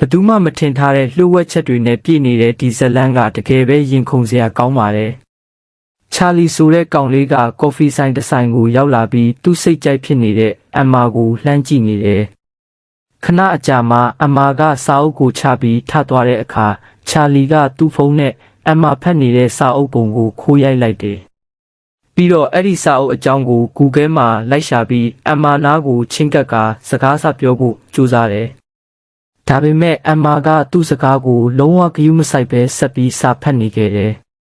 ဘသူမှမထင်ထားတဲ့လှုပ်ဝက်ချက်တွေနဲ့ပြည့်နေတဲ့ဒီဇလန်ကတကယ်ပဲရင်ခုန်စရာကောင်းပါတယ်။ချာလီဆိုတဲ့ကောင်လေးကကော်ဖီဆိုင်တစ်ဆိုင်ကိုရောက်လာပြီးသူ့စိတ်ကြိုက်ဖြစ်နေတဲ့အမ်မာကိုလှမ်းကြည့်နေတယ်။ခဏအကြာမှာအမ်မာကစာအုပ်ကိုချပြီးထသွားတဲ့အခါချာလီကသူ့ဖုန်းနဲ့အမ်မာဖတ်နေတဲ့စာအုပ်ပုံကိုခိုးရိုက်လိုက်တယ်။ပြီးတော့အဲ့ဒီစာအုပ်အကြောင်းကို Google မှာလိုက်ရှာပြီးအမ်မာနားကိုချင်းကပ်ကာစကားစပြောဖို့ကြိုးစားတယ်။ဒါပေမဲ့အမ်မာကသူ့စကားကိုလုံးဝဂရုမစိုက်ပဲဆက်ပြီးစာဖတ်နေခဲ့တယ်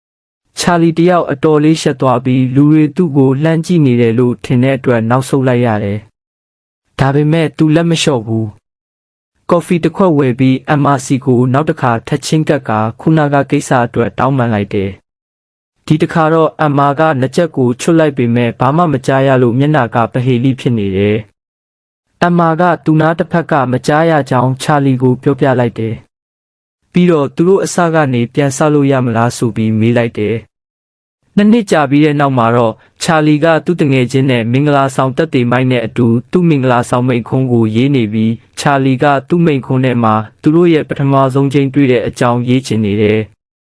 ။ချာလီတယောက်အတော်လေးရှက်သွားပြီးလူတွေသူ့ကိုလှမ်းကြည့်နေတယ်လို့ထင်တဲ့အတွက်နောက်ဆုတ်လိုက်ရတယ်။ဒါပေမဲ့သူလက်မလျှော့ဘူး။ကော်ဖီတစ်ခွက်ဝယ်ပြီးအမ်မာစီကိုနောက်တစ်ခါထပ်ချင်းကပ်ကာခုနကကိစ္စအတွက်တောင်းပန်လိုက်တယ်။ဒီတစ်ခါတော့အမ်မာကလက်ချက်ကိုချွတ်လိုက်ပေမဲ့ဘာမှမကြားရလို့မျက်နှာကပဟေလိဖြစ်နေတယ်။အမ်မာကသူနာတစ်ဖက်ကမကြားရကြောင်းချာလီကိုပြောပြလိုက်တယ်။ပြီးတော့သူတို့အစကနေပြန်ဆောက်လို့ရမလားဆိုပြီးမေးလိုက်တယ်။နှစ်ကြာပြီးတဲ့နောက်မှာတော့ချာလီကသူ့တငယ်ချင်းနဲ့မင်္ဂလာဆောင်တက်တေမိုက်နဲ့အတူသူ့မင်္ဂလာဆောင်မိန့်ခွန်းကိုရေးနေပြီးချာလီကသူ့မိန့်ခွန်းထဲမှာသူတို့ရဲ့ပထမဆုံးချိန်တွေ့တဲ့အကြောင်းရေးချင်နေတယ်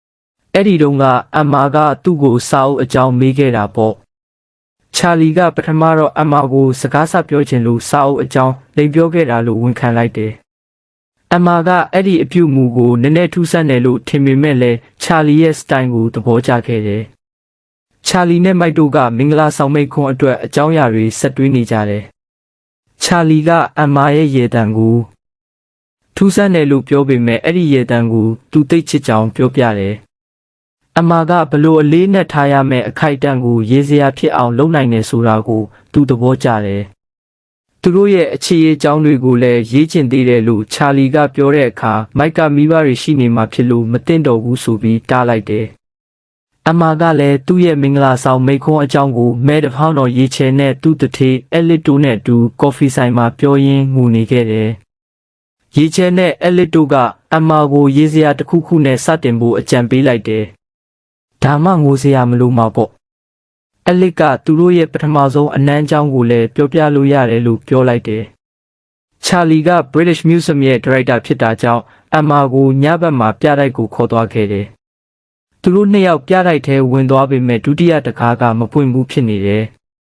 ။အဲ့ဒီတုန်းကအမ်မာကသူ့ကိုစာအုပ်အကြောင်းမေးခဲ့တာပေါ့။ချာလီကပထမတော့အမ်မာကိုစကားစပြောချင်လို့စာအုပ်အကြောင်းလိမ်ပြောခဲ့တာလို့ဝန်ခံလိုက်တယ်။အမ်မာကအဲ့ဒီအပြုအမူကိုနည်းနည်းထူးဆန်းတယ်လို့ထင်ပေမဲ့လည်းချာလီရဲ့စတိုင်ကိုသဘောကျခဲ့တယ်။ချာလီနဲ့မိုက်တို့ကမင်္ဂလာဆောင်မိန့်ခွန်းအတွက်အကြောင်းအရာတွေဆက်တွေးနေကြတယ်။ချာလီကအမ်မာရဲ့ရေတံကိုထူးဆန်းတယ်လို့ပြောပေမဲ့အဲ့ဒီရေတံကိုသူသိချစ်ကြောင်ပြောပြတယ်။အမ်မာကဘလို့အလေးနဲ့ထားရမယ့်အခိုက်အတန့်ကိုရေးစရာဖြစ်အောင်လုပ်နိုင်တယ်ဆိုတာကိုသူသဘောကျတယ်။သူတို့ရဲ့အခြေအကြောင်းတွေကိုလည်းရေးချင်သေးတယ်လို့ချာလီကပြောတဲ့အခါမိုက်ကမိဘတွေရှိနေမှာဖြစ်လို့မသိတော့ဘူးဆိုပြီးတားလိုက်တယ်။အမ်မာကလည်းသူ့ရဲ့မင်္ဂလာဆောင်မိန့်ခွန်းအကြောင်းကိုမဲတဖောင်းတော်ရေးချဲနဲ့သူ့တထေအက်လစ်တိုနဲ့အတူကော်ဖီဆိုင်မှာပြောရင်းငိုနေခဲ့တယ်။ရေးချဲနဲ့အက်လစ်တိုကအမ်မာကိုရေးစရာတစ်ခုခုနဲ့စတင်ဖို့အကြံပေးလိုက်တယ်။ဒါမှငိုစရာမလိုမှာပေါ့။အက်လစ်ကသူတို့ရဲ့ပထမဆုံးအနမ်းအကြောင်းကိုလည်းပြောပြလို့ရတယ်လို့ပြောလိုက်တယ်။ချာလီက British Museum ရဲ့ဒါရိုက်တာဖြစ်တာကြောင့်အမ်မာကိုညဘက်မှာပြတိုက်ကိုခေါ်သွားခဲ့တယ်။သူတို့နှစ်ယောက်ပြတိုက်ထဲဝင်သွားပေမဲ့ဒုတိယတကားကမပွင့်ဘူးဖြစ်နေတယ်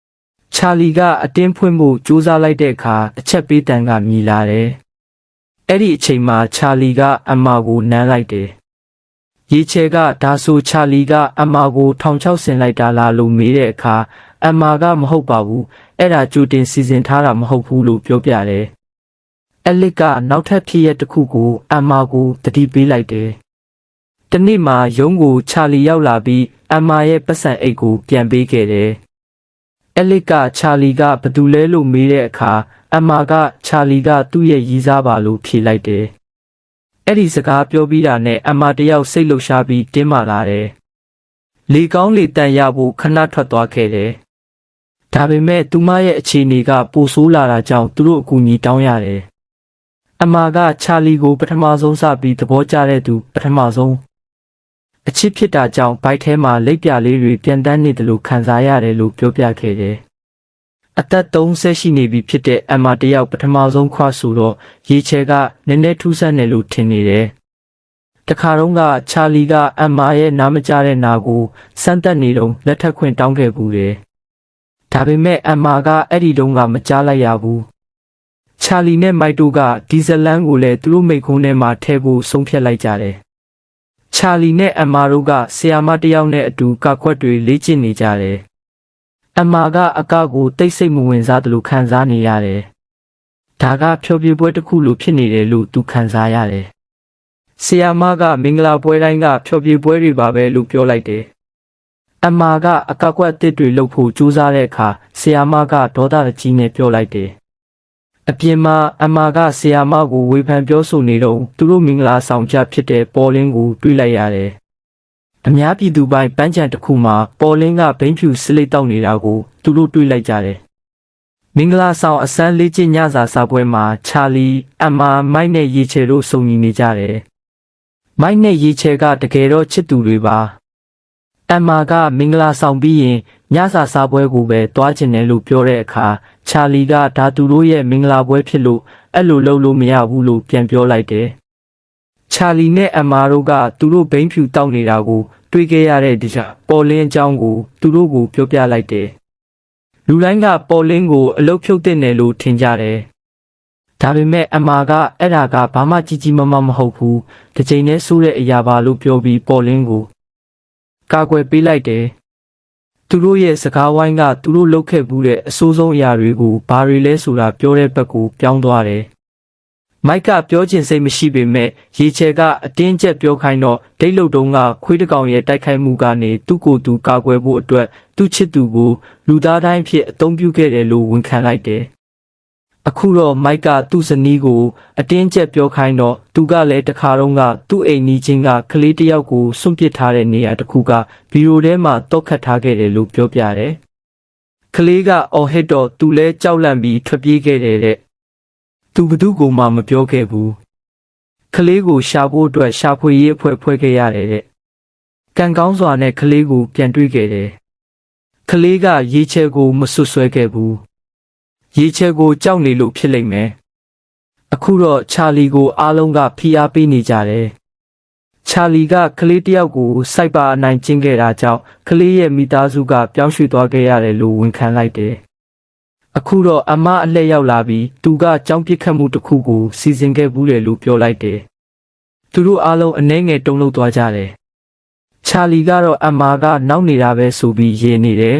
။ချာလီကအတင်းဖွင့်ဖို့ကြိုးစားလိုက်တဲ့အခါအချက်ပေးတန်ကမြည်လာတယ်။အဲ့ဒီအချိန်မှာချာလီကအမ်မာကိုနမ်းလိုက်တယ်။ရေချဲကဒါဆိုချာလီကအမ်မာကိုထောင်ချောက်ဆင်လိုက်တာလားလို့မေးတဲ့အခါအမ်မာကမဟုတ်ပါဘူး။အဲ့ဒါကြိုတင်စီစဉ်ထားတာမဟုတ်ဘူးလို့ပြောပြတယ်။အက်လစ်ကနောက်ထပ်ဖြစ်ရတစ်ခုကိုအမ်မာကိုတတိပေးလိုက်တယ်။တနေ့မှာရုံးကိုချာလီရောက်လာပြီးအမ်မာရဲ့ပတ်စံအိတ်ကိုပြန်ပေးခဲ့တယ်။အက်လစ်ကချာလီကဘသူလဲလို့မေးတဲ့အခါအမ်မာကချာလီကသူ့ရဲ့ရည်စားပါလို့ဖြေလိုက်တယ်။အဲ့ဒီစကားပြောပြီးတာနဲ့အမ်မာတယောက်စိတ်လှုပ်ရှားပြီးတင်းမာလာတယ်။လေကောင်းလေတန်ရဖို့ခဏထွက်သွားခဲ့တယ်။ဒါပေမဲ့သူမရဲ့အခြေအနေကပိုဆိုးလာတာကြောင့်သူတို့အကူအညီတောင်းရတယ်။အမ်မာကချာလီကိုပထမဆုံးစပြီးသဘောကျတဲ့သူပထမဆုံးအချစ်ဖြစ်တာကြောင့်ဘိုက်ထဲမှာလက်ပြလေးတွေပြန်တန်းနေတယ်လို့ခံစားရတယ်လို့ပြောပြခဲ့တယ်။အသက်30ရှိနေပြီဖြစ်တဲ့အမ်မာတယောက်ပထမဆုံးခွဆိုတော့ရေချဲကနည်းနည်းထူးဆန်းတယ်လို့ထင်နေတယ်။တခါတော့ကချာလီကအမ်မာရဲ့နားမကျတဲ့နာကိုစမ်းတက်နေတော့လက်ထပ်ခွင့်တောင်းခဲ့ဘူးတယ်။ဒါပေမဲ့အမ်မာကအဲ့ဒီတုန်းကမကြားလိုက်ရဘူး။ချာလီနဲ့မိုက်တို့ကဒီဇလန်ကိုလည်းသူတို့မိတ်ကုန်းထဲမှာထည့်ဖို့ဆုံးဖြတ်လိုက်ကြတယ်။ချာလီနဲ့အမ်မာတို့ကဆီယာမတယောက်နဲ့အတူကာခွက်တွေလေ့ကျင့်နေကြတယ်။အမ်မာကအကကိုတိတ်ဆိတ်မဝင်စားတယ်လို့ခံစားနေရတယ်။ဒါကဖျော်ဖြေပွဲတစ်ခုလိုဖြစ်နေတယ်လို့သူခံစားရတယ်။ဆီယာမကမင်္ဂလာပွဲတိုင်းကဖျော်ဖြေပွဲတွေပါပဲလို့ပြောလိုက်တယ်။အမ်မာကအကကွက်အသစ်တွေလုပ်ဖို့ကြိုးစားတဲ့အခါဆီယာမကဒေါသကြီးနဲ့ပြောလိုက်တယ်။အပြင်မှာအမ်မာကဆီယာမကိုဝေဖန်ပြောဆိုနေတော့သူတို့မင်္ဂလာဆောင်ကြဖြစ်တဲ့ပေါ်လင်းကိုတွေ့လိုက်ရတယ်။အများပြည်သူပိုင်းပန်းချံတစ်ခုမှာပေါ်လင်းကဘိန်းဖြူစလိတ်တောက်နေတာကိုသူတို့တွေ့လိုက်ကြတယ်။မင်္ဂလာဆောင်အစမ်းလေးကျညစာစားပွဲမှာချာလီအမ်မာမိုက်နဲ့ရေချဲတို့စုံညီနေကြတယ်။မိုက်နဲ့ရေချဲကတကယ်တော့ချစ်သူတွေပါ။အမ်မာကမင်္ဂလာဆောင်ပြီးရင်ညစာစားပွဲကိုပဲတွားကျင်တယ်လို့ပြောတဲ့အခါချာလီကဒါသူတို့ရဲ့မင်္ဂလာပွဲဖြစ်လို့အဲ့လိုလုပ်လို့မရဘူးလို့ပြန်ပြောလိုက်တယ် ချာလီနဲ့အမာတို့ကသူတို့ဘိန်းဖြူတောက်နေတာကိုတွေးခဲ့ရတဲ့ဒီကပေါ်လင်းအကြောင်းကိုသူတို့ကိုပြောပြလိုက်တယ်။လူတိုင်းကပေါ်လင်းကိုအလုတ်ဖြုတ်တဲ့နယ်လို့ထင်ကြတယ်။ဒါပေမဲ့အမာကအဲ့ဒါကဘာမှကြီးကြီးမားမားမဟုတ်ဘူး။တစ်ချိန်နဲ့ဆိုးတဲ့အရာပါလို့ပြောပြီးပေါ်လင်းကိုကာကွယ်ပေးလိုက်တယ်။သူတို့ရဲ့စကားဝိုင်းကသူတို့လုပ်ခဲ့မှုတဲ့အဆိုးဆုံးအရာတွေကိုဘာတွေလဲဆိုတာပြောတဲ့ဘက်ကိုပြောင်းသွားတယ်။မိုက်ကပြောချင်စိတ်မရှိပေမဲ့ရေချဲကအတင်းကျပ်ပြောခိုင်းတော့ဒိတ်လုတ်တုံးကခွေးတကောင်ရဲ့တိုက်ခိုက်မှုကနေသူ့ကိုယ်သူကာကွယ်ဖို့အတွက်သူ့ချစ်သူကိုလူသားတိုင်းဖြစ်အသုံးပြုခဲ့တယ်လို့ဝန်ခံလိုက်တယ်။အခုတော့မိုက်ကသူ့ဇနီးကိုအတင်းကျပ်ပြောခိုင်းတော့သူကလည်းတခါတော့ကသူ့အိမ်နီးချင်းကကလေးတစ်ယောက်ကိုစွန့်ပစ်ထားတဲ့နေရာတစ်ခုကဗီဒီယိုထဲမှာတောက်ခတ်ထားခဲ့တယ်လို့ပြောပြတယ်။ကလေးကအော်ဟစ်တော့သူလည်းကြောက်လန့်ပြီးထွက်ပြေးခဲ့တယ်တဲ့။သူဘသူကိုမှမပြောခဲ့ဘူး။ကလေးကိုရှာဖို့အတွက်ရှာဖွေရေးအဖွဲ့ဖွဲ့ခဲ့ရတယ်တဲ့။ကံကောင်းစွာနဲ့ကလေးကိုပြန်တွေ့ခဲ့တယ်။ကလေးကရေချဲကိုမဆွဆွဲခဲ့ဘူး။ရေချဲကိုကြောက်နေလို့ဖြစ်လိမ့်မယ်။အခုတော့ချာလီကိုအားလုံးကဖိအားပေးနေကြတယ်။ချာလီကကလေးတယောက်ကိုစိုက်ပါအနိုင်ကျင့်ခဲ့တာကြောင့်ကလေးရဲ့မိသားစုကပြောင်းရွှေ့သွားခဲ့ရတယ်လို့ဝန်ခံလိုက်တယ်။အခုတော့အမအလှည့်ရောက်လာပြီးသူကကြောင်းပစ်ခတ်မှုတစ်ခုကိုစီစဉ်ခဲ့ဘူးတယ်လို့ပြောလိုက်တယ်။သူတို့အားလုံးအနှဲငယ်တုန်လှုပ်သွားကြတယ်။ချာလီကတော့အမကနောက်နေတာပဲဆိုပြီးရေနေတယ်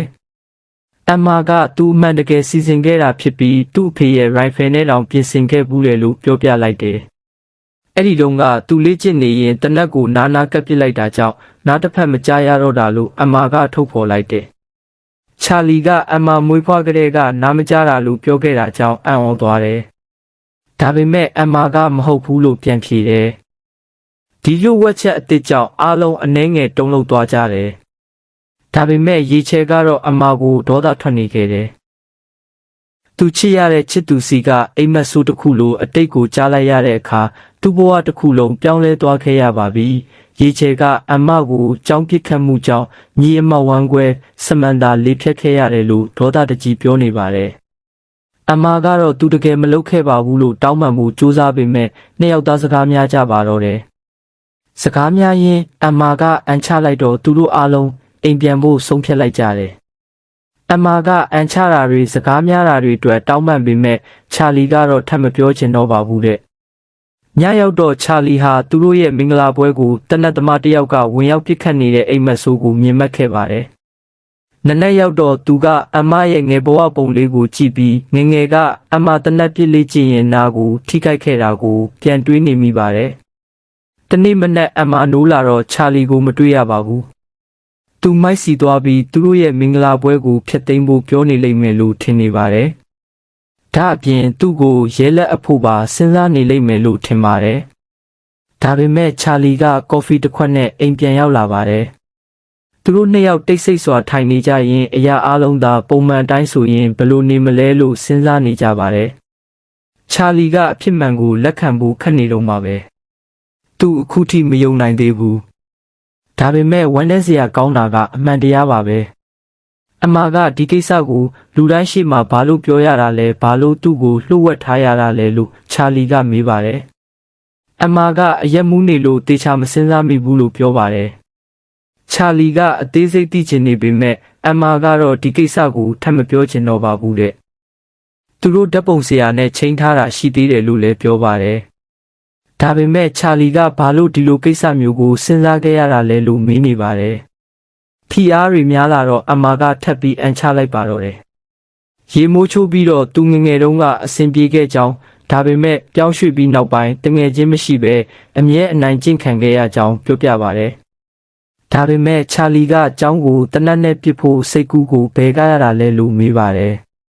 ။အမကသူ့အမှန်တကယ်စီစဉ်ခဲ့တာဖြစ်ပြီးသူ့အဖေရဲ့ rifle နဲ့တောင်ပြင်ဆင်ခဲ့ဘူးတယ်လို့ပြောပြလိုက်တယ်။အဲ့ဒီတုန်းကသူလေ့ကျင့်နေရင်တနက်ကိုနာကပ်ပစ်လိုက်တာကြောင့်နားတစ်ဖက်မကြားရတော့တာလို့အမကထုတ်ဖော်လိုက်တယ်။ချာလီကအမမွေးဖွားကလေးကနားမကြားတာလို့ပြောခဲ့တာကြောင့်အံ့ဩသွားတယ်။ဒါပေမဲ့အမကမဟုတ်ဘူးလို့ပြန်ဖြေတယ်။ဒီလိုဝက်ချက်အစ်စ်ကြောင့်အားလုံးအနှဲငယ်တုန်လှုပ်သွားကြတယ်။ဒါပေမဲ့ရေချဲကတော့အမကိုဒေါသထွက်နေခဲ့တယ်။သူချစ်ရတဲ့ချစ်သူစီကအိမ်မက်ဆိုးတစ်ခုလိုအတိတ်ကိုကြားလိုက်ရတဲ့အခါသူ့ဘဝတစ်ခုလုံးပြောင်းလဲသွားခဲ့ရပါပြီ။ရေချဲကအမကိုကြောင်းပစ်ခတ်မှုကြောင့်ညီအမဝမ်းကွဲစမန်တာလေးဖြတ်ခဲ့ရတယ်လို့ဒေါသတကြီးပြောနေပါတယ်။အမကတော့သူတကယ်မလုပ်ခဲ့ပါဘူးလို့တောင်းပန်မှုစူးစမ်းပေမဲ့နှစ်ယောက်သားစကားများကြပါတော့တယ်။စကားများရင်အမကအန်ချလိုက်တော့သူတို့အားလုံးအိမ်ပြန်ဖို့ဆုံးဖြတ်လိုက်ကြတယ်။အမကအန်ချတာတွေစကားများတာတွေအတွက်တောင်းပန်ပေမဲ့ချာလီကတော့ထပ်မပြောချင်တော့ပါဘူးတဲ့။ညရောက်တော့ချာလီဟာသူတို့ရဲ့မင်္ဂလာပွဲကိုတနက်သမားတစ်ယောက်ကဝင်ရောက်ပစ်ခတ်နေတဲ့အိမ်မက်ဆိုးကိုမြင်မှတ်ခဲ့ပါတယ်။နနက်ရောက်တော့သူကအမရဲ့ငယ်ဘဝပုံလေးကိုကြည့်ပြီးငယ်ငယ်ကအမတနက်ပြစ်လေးကြည့်ရင်နာကိုထိခိုက်ခဲ့တာကိုပြန်တွေးနေမိပါတယ်။တနေ့မနက်အမနိုးလာတော့ချာလီကိုမတွေ့ရပါဘူး။သူမိုက်စီသွားပြီးသူတို့ရဲ့မင်္ဂလာပွဲကိုဖျက်သိမ်းဖို့ပြောနေလိမ့်မယ်လို့ထင်နေပါတယ်။ဒါအပြင်သူ့ကိုရဲလက်အဖို့ပါစဉ်းစားနေလိမ့်မယ်လို့ထင်ပါတယ်။ဒါပေမဲ့ချာလီကကော်ဖီတစ်ခွက်နဲ့အိမ်ပြန်ရောက်လာပါတယ်။သူတို့နှစ်ယောက်တိတ်ဆိတ်စွာထိုင်နေကြရင်အရာအလုံးသာပုံမှန်တိုင်းဆိုရင်ဘယ်လိုနေမလဲလို့စဉ်းစားနေကြပါတယ်။ချာလီကအဖြစ်မှန်ကိုလက်ခံဖို့ခက်နေတော့မှာပဲ။သူအခုထိမယုံနိုင်သေးဘူး။ဒါပေမဲ့ဝမ်းနည်းစရာကောင်းတာကအမှန်တရားပါပဲ။အမကဒီကိစ္စကိုလူတိုင်းရှိမှဘာလို့ပြောရတာလဲဘာလို့သူ့ကိုလှုပ်ဝက်ထားရတာလဲလို့ချာလီကမေးပါတယ်။အမကအရက်မူးနေလို့တေချာမစင်စားမိဘူးလို့ပြောပါတယ်။ချာလီကအသေးစိတ်သိချင်နေပေမဲ့အမကတော့ဒီကိစ္စကိုထပ်မပြောချင်တော့ပါဘူးတဲ့။သူတို့ဓာတ်ပုံဆရာနဲ့ချိန်ထားတာရှိသေးတယ်လို့လည်းပြောပါတယ်။ဒါပေမဲ့ချာလီကဘာလို့ဒီလိုကိစ္စမျိုးကိုစဉ်းစားခဲ့ရတာလဲလို့မေးနေပါတယ်။ဖီအားတွေများလာတော့အမကထပ်ပြီးအန်ချလိုက်ပါတော့တယ်။ရေမိုးချိုးပြီးတော့သူငငယ်တုန်းကအဆင်ပြေခဲ့ကြောင်းဒါပေမဲ့ပြောင်းရွှေ့ပြီးနောက်ပိုင်းတငယ်ချင်းမရှိပဲအမြဲအနိုင်ကျင့်ခံခဲ့ရကြောင်းပြောပြပါတယ်။ဒါပေမဲ့ချာလီကကျောင်းကိုတနက်နဲ့ပြစ်ဖို့စိတ်ကူးကိုဘယ်ကရတာလဲလို့မေးပါတယ်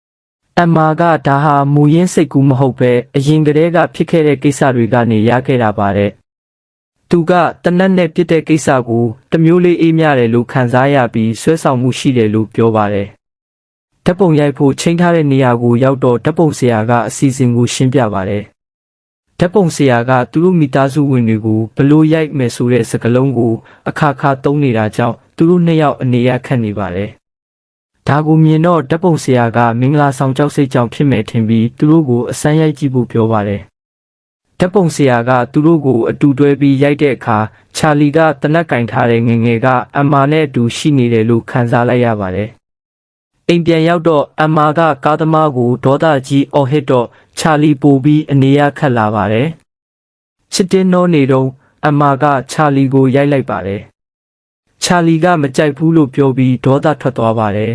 ။အမကဒါဟာမူရင်းစိတ်ကူးမဟုတ်ပဲအရင်ကတည်းကဖြစ်ခဲ့တဲ့ကိစ္စတွေကနေရခဲ့တာပါတဲ့။သူကတနက်နဲ့ပြစ်တဲ့ကိစ္စကိုတမျိုးလေးအေးမြတယ်လို့ခံစားရပြီးဆွဲဆောင်မှုရှိတယ်လို့ပြောပါတယ်။ဓာတ်ပုံရိုက်ဖို့ချိန်ထားတဲ့နေရာကိုရောက်တော့ဓာတ်ပုံဆရာကအစီအစဉ်ကိုရှင်းပြပါတယ်။ဓာတ်ပုံဆရာကသူတို့မိသားစုဝင်တွေကိုဘလို့ရိုက်မယ်ဆိုတဲ့စကားလုံးကိုအခါခါသုံးနေတာကြောင့်သူတို့နှစ်ယောက်အနေရခက်နေပါတယ်။ဒါကိုမြင်တော့ဓာတ်ပုံဆရာကမင်္ဂလာဆောင်ကြောက်စိတ်ကြောင့်ဖြစ်မယ်ထင်ပြီးသူတို့ကိုအစမ်းရိုက်ကြည့်ဖို့ပြောပါတယ်။ ဓာတ်ပုံဆရာကသူတို့ကိုအတူတွဲပြီးရိုက်တဲ့အခါချာလီကတနက်ကင်ထားတဲ့ငငယ်ကအမ်မာနဲ့အတူရှိနေတယ်လို့ခန်းစားလိုက်ရပါတယ်။အိမ်ပြန်ရောက်တော့အမ်မာကကားသမားကိုဒေါသကြီးအော်ဟစ်တော့ချာလီပိုပြီးအနေရခတ်လာပါတယ်။ချစ်တင်းနောနေတော့အမ်မာကချာလီကိုရိုက်လိုက်ပါတယ်။ချာလီကမကြိုက်ဘူးလို့ပြောပြီးဒေါသထွက်သွားပါတယ်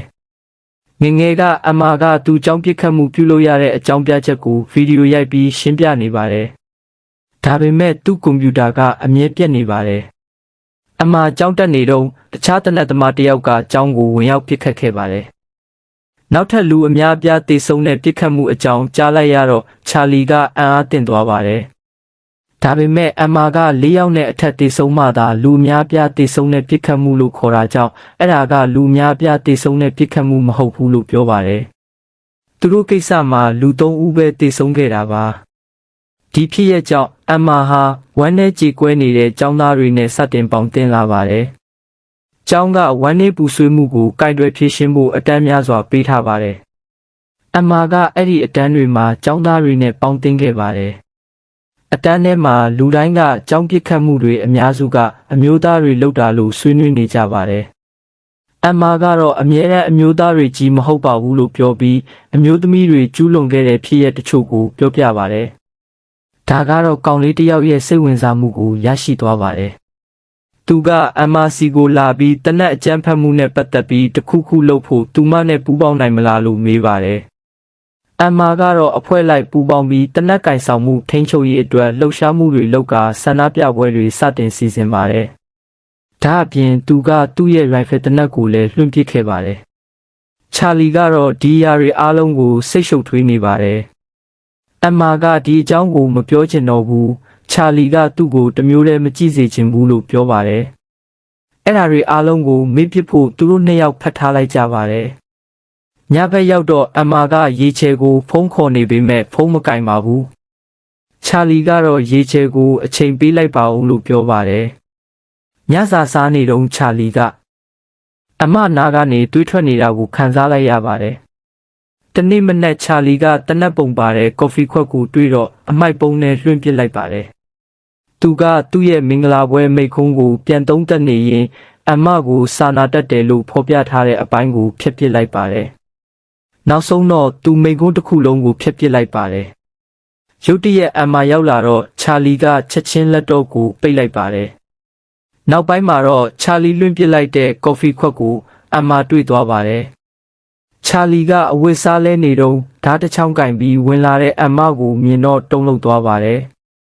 ။ငငယ်ကအမ်မာကသူ့ကြောင့်ပြစ်ခတ်မှုပြုလုပ်ရတဲ့အကြောင်းပြချက်ကိုဗီဒီယိုရိုက်ပြီးရှင်းပြနေပါတယ်။ဒါပေမဲ့သူ့ကွန်ပျူတာကအမြဲပြတ်နေပါတယ်။အမ်မာကြောင်းတက်နေတော့တခြားတနက်သမားတစ်ယောက်ကကြောင်းကိုဝင်ရောက်ပစ်ခတ်ခဲ့ပါတယ်။နောက်ထပ်လူအများအပြားတေဆုံးတဲ့ပစ်ခတ်မှုအကြောင်းကြားလိုက်ရတော့ချာလီကအံ့အားသင့်သွားပါတယ်။ဒါပေမဲ့အမ်မာက၄ယောက်နဲ့အထက်တေဆုံးမှသာလူအများအပြားတေဆုံးတဲ့ပစ်ခတ်မှုလို့ခေါ်တာကြောင့်အဲ့ဒါကလူအများအပြားတေဆုံးတဲ့ပစ်ခတ်မှုမဟုတ်ဘူးလို့ပြောပါတယ်။သူတို့ကိစ္စမှာလူ၃ဦးပဲတေဆုံးခဲ့တာပါ။ဒီဖြစ်ရဲ့ကြောင့်အမ်မာဟာဝမ်းနဲ့ကြေကွဲနေတဲ့ចောင်းသားတွေနဲ့စတင်ပေါင်းတင်လာပါတယ်။ကျောင်းကဝမ်းနည်းပူဆွေးမှုကိုကင်တွယ်ဖြေရှင်းဖို့အတန်းများစွာပေးထားပါတယ်။အမ်မာကအဲ့ဒီအတန်းတွေမှာចောင်းသားတွေနဲ့ပေါင်းတင်ခဲ့ပါတယ်။အတန်းထဲမှာလူတိုင်းကကျောင်းပစ်ခတ်မှုတွေအများစုကအမျိုးသားတွေလုပ်တာလို့ဆွေးနွေးနေကြပါတယ်။အမ်မာကတော့အမြဲတမ်းအမျိုးသားတွေကြီးမဟုတ်ပါဘူးလို့ပြောပြီးအမျိုးသမီးတွေကျူးလွန်ခဲ့တဲ့ဖြစ်ရပ်တချို့ကိုပြောပြပါတယ်။ဒါကတော့ကောင်လေးတစ်ယောက်ရဲ့စိတ်ဝင်စားမှုကိုရရှိသွားပါတယ်။သူကအမ်မာစီကိုလာပြီးတနက်အကြမ်းဖက်မှုနဲ့ပတ်သက်ပြီးတခုခုလုပ်ဖို့သူမနဲ့ပူးပေါင်းနိုင်မလားလို့မေးပါတယ်။အမ်မာကတော့အဖွဲ့လိုက်ပူးပေါင်းပြီးတနက်ကင်ဆောင်မှုထိန်းချုပ်ရေးအတွက်လှုပ်ရှားမှုတွေလုပ်ကာဆန္ဒပြပွဲတွေစတင်စီစဉ်ပါတယ်။ဒါအပြင်သူကသူ့ရဲ့ရိုင်ဖယ်တနက်ကိုလည်းလွှင့်ပစ်ခဲ့ပါတယ်။ချာလီကတော့ဒီအရာတွေအားလုံးကိုစိတ်ရှုပ်ထွေးနေပါတယ်။အမ်မာကဒီအကြောင်းကိုမပြောချင်တော့ဘူး။ချာလီကသူ့ကိုတမျိုးတည်းမကြည့်စေချင်ဘူးလို့ပြောပါတယ်။အဲ့ဒါတွေအားလုံးကိုမေ့ပစ်ဖို့သူတို့နှစ်ယောက်ဖတ်ထားလိုက်ကြပါတယ်။ညဘက်ရောက်တော့အမ်မာကရေချဲကိုဖုန်းခေါ်နေပေမဲ့ဖုန်းမကင်ပါဘူး။ချာလီကတော့ရေချဲကိုအချိန်ပေးလိုက်ပါဦးလို့ပြောပါတယ်။ညစာစားနေတုန်းချာလီကအမနာကနေတွေးထွက်နေတာကိုခံစားလိုက်ရပါတယ်။တနေ့မနက်ချာလီကတနက်ပုံပါတဲ့ကော်ဖီခွက်ကိုတွေးတော့အမိုက်ပုံနဲ့လွှင့်ပစ်လိုက်ပါတယ်။သူကသူ့ရဲ့မင်္ဂလာပွဲမိန့်ခွန်းကိုပြန်သုံးသပ်နေရင်အမကိုစာနာတတ်တယ်လို့ဖော်ပြထားတဲ့အပိုင်းကိုဖျက်ပစ်လိုက်ပါတယ်။နောက်ဆုံးတော့သူမိန့်ခွန်းတစ်ခုလုံးကိုဖျက်ပစ်လိုက်ပါတယ်။ရုတ်တရက်အမရောက်လာတော့ချာလီကချက်ချင်းလက်တော့ကိုပိတ်လိုက်ပါတယ်။နောက်ပိုင်းမှာတော့ချာလီလွှင့်ပစ်လိုက်တဲ့ကော်ဖီခွက်ကိုအမတွေ့သွားပါတယ်။ချာလီကအဝတ်စားလဲနေတော့ဓာတ်တစ်ချောင်းကင်ပြီးဝင်လာတဲ့အမကိုမြင်တော့တုန်လှုပ်သွားပါတယ်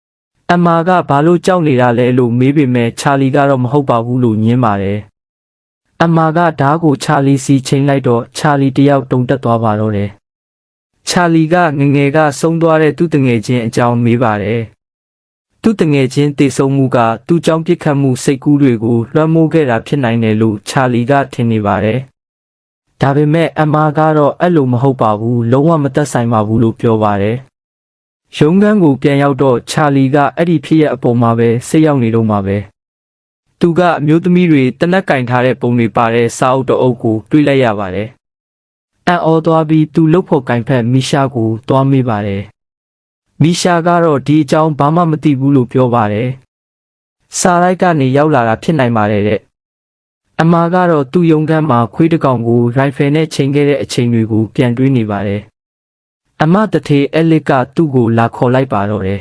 ။အမကဘာလို့ကြောက်နေတာလဲလို့မေးပေမဲ့ချာလီကတော့မဟုတ်ပါဘူးလို့ညင်းပါတယ်။အမကဓာတ်ကိုချာလီစီချိန်လိုက်တော့ချာလီတယောက်တုန်တက်သွားပါတော့တယ်။ချာလီကငငယ်ကဆုံးသွားတဲ့သူ့တငယ်ချင်းအကြောင်းမေးပါတယ်။သူ့တငယ်ချင်းတေဆုံးမှုကသူ့ကြောင့်ပြစ်ခတ်မှုစိတ်ကူးတွေကိုလွှမ်းမိုးခဲ့တာဖြစ်နိုင်တယ်လို့ချာလီကထင်နေပါတယ်။ဒါပေမဲ့အမကတော့အဲ့လိုမဟုတ်ပါဘူးလုံးဝမသက်ဆိုင်ပါဘူးလို့ပြောပါတယ်။ရုံးခန်းကိုပြန်ရောက်တော့ချာလီကအဲ့ဒီဖြစ်ရဲ့အပေါ်မှာပဲစိတ်ရောက်နေတော့မှာပဲ။သူကအမျိုးသမီးတွေတနက်ကင်ထားတဲ့ပုံတွေပါတဲ့စာအုပ်တစ်အုပ်ကိုတွေ့လိုက်ရပါတယ်။အံ့ဩသွားပြီးသူလှုပ်ဖို့ကင်ဖက်မီရှာကိုသွားမေးပါတယ်။မီရှာကတော့ဒီအကြောင်းဘာမှမသိဘူးလို့ပြောပါတယ်။စာလိုက်ကနေရောက်လာတာဖြစ်နိုင်ပါတယ်တဲ့အမကတော့သူ့ရုံးခန်းမှာခွေးတစ်ကောင်ကိုရိုင်ဖယ်နဲ့ချိန်ခဲ့တဲ့အချိန်တွေကိုပြန်တွေးနေပါတယ်။အမတထေအဲလစ်ကသူ့ကိုလာခေါ်လိုက်ပါတော့တယ်